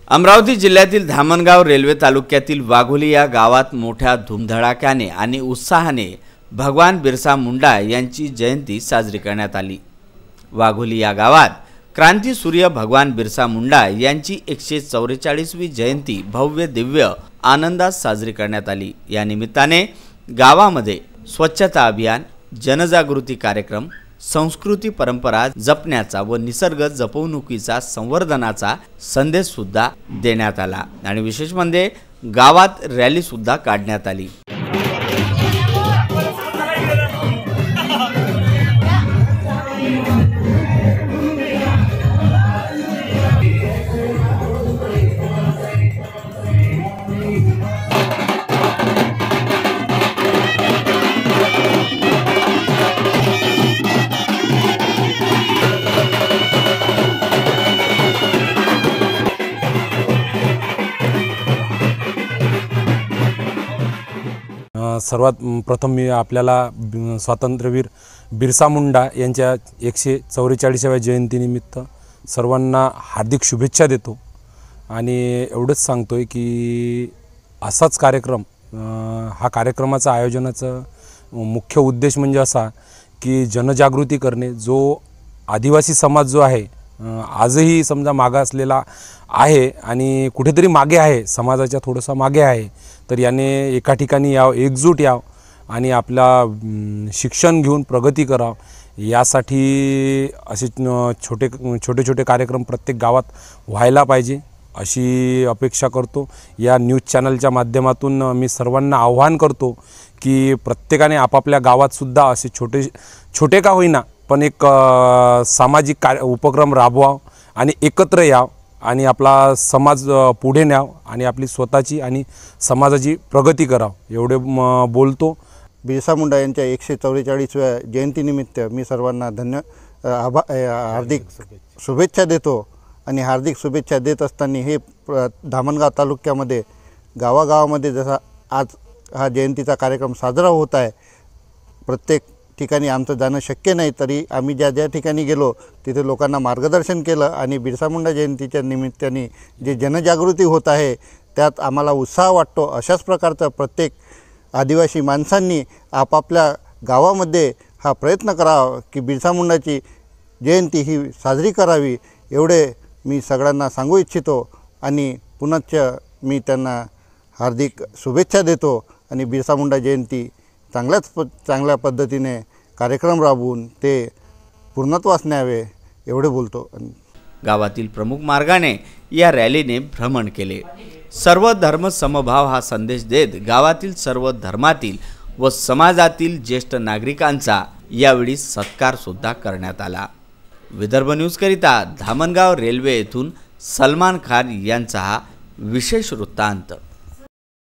अमरावती जिल्ह्यातील धामणगाव रेल्वे तालुक्यातील वाघोली या गावात मोठ्या धुमधडाक्याने आणि उत्साहाने भगवान बिरसा मुंडा यांची जयंती साजरी करण्यात आली। वाघोली या गावात क्रांतीसूर्य भगवान बिरसा मुंडा यांची 144वी जयंती भव्य दिव्य आनंदात साजरी करण्यात आली। या निमित्ताने गावामध्ये स्वच्छता अभियान, जनजागृती कार्यक्रम, संस्कृती परंपरा जपण्याचा व निसर्ग जपवणुकीचा संवर्धनाचा संदेश सुद्धा देण्यात आला आणि विशेष म्हणजे गावात रॅली सुद्धा काढण्यात आली। सर्वात प्रथम मी आपल्याला स्वातंत्र्यवीर बिरसा मुंडा यांच्या 144व्या जयंतीनिमित्त सर्वांना हार्दिक शुभेच्छा देतो आणि एवढंच सांगतोय की असाच कार्यक्रम हा कार्यक्रमाचा आयोजनाचा मुख्य उद्देश म्हणजे असा की जनजागृती करणे। जो आदिवासी समाज जो आहे आजही समजा मागासलेला आहे आणि कुठेतरी मागे आहे, समाजाच्या थोडासा मागे आहे, तर याने एका ठिकाणी याव, एकजूट याव आणि आपला शिक्षण घेऊन प्रगती कराव यासाठी असे छोटे कार्यक्रम प्रत्येक गावात व्हायला पाहिजे अशी अपेक्षा करतो। या न्यूज चॅनलच्या माध्यमातून मी सर्वांना आवाहन करतो की प्रत्येकाने आपापल्या गावात सुद्धा असे छोटे का होईना पण एक सामाजिक उपक्रम राबवाव आणि एकत्र याव आणि आपला समाज पुढे न्याव आणि आपली स्वतःची आणि समाजाची प्रगती कराव एवढे बोलतो। बिरसा मुंडा यांच्या 144व्या जयंतीनिमित्त मी सर्वांना हार्दिक शुभेच्छा देतो आणि हार्दिक शुभेच्छा देत असताना हे धामणगाव तालुक्यामध्ये गावागावामध्ये जसा आज हा जयंतीचा कार्यक्रम साजरा होत आहे, प्रत्येक ठिकाणी आमचं जाणं शक्य नाही तरी आम्ही ज्या ठिकाणी गेलो तिथे लोकांना मार्गदर्शन केलं आणि बिरसा मुंडा जयंतीच्या निमित्ताने जे जनजागृती होत आहे त्यात आम्हाला उत्साह वाटतो। अशाच प्रकारचा प्रत्येक आदिवासी माणसांनी आपापल्या गावामध्ये हा प्रयत्न करावा की बिरसा मुंडाची जयंती ही साजरी करावी एवढे मी सगळ्यांना सांगू इच्छितो आणि पुनश्च मी त्यांना हार्दिक शुभेच्छा देतो आणि बिरसा मुंडा जयंती चांगल्या पद्धतीने कार्यक्रम राबवून ते पूर्णत्वास न्यावे एवढे बोलतो। गावातील प्रमुख मार्गाने या रॅलीने भ्रमण केले। सर्व धर्म समभाव हा संदेश देत गावातील सर्व धर्मातील व समाजातील ज्येष्ठ नागरिकांचा यावेळी सत्कार सुद्धा करण्यात आला। विदर्भ न्यूज करिता धामणगाव रेल्वे येथून सलमान खान यांचा हा विशेष वृत्तांत।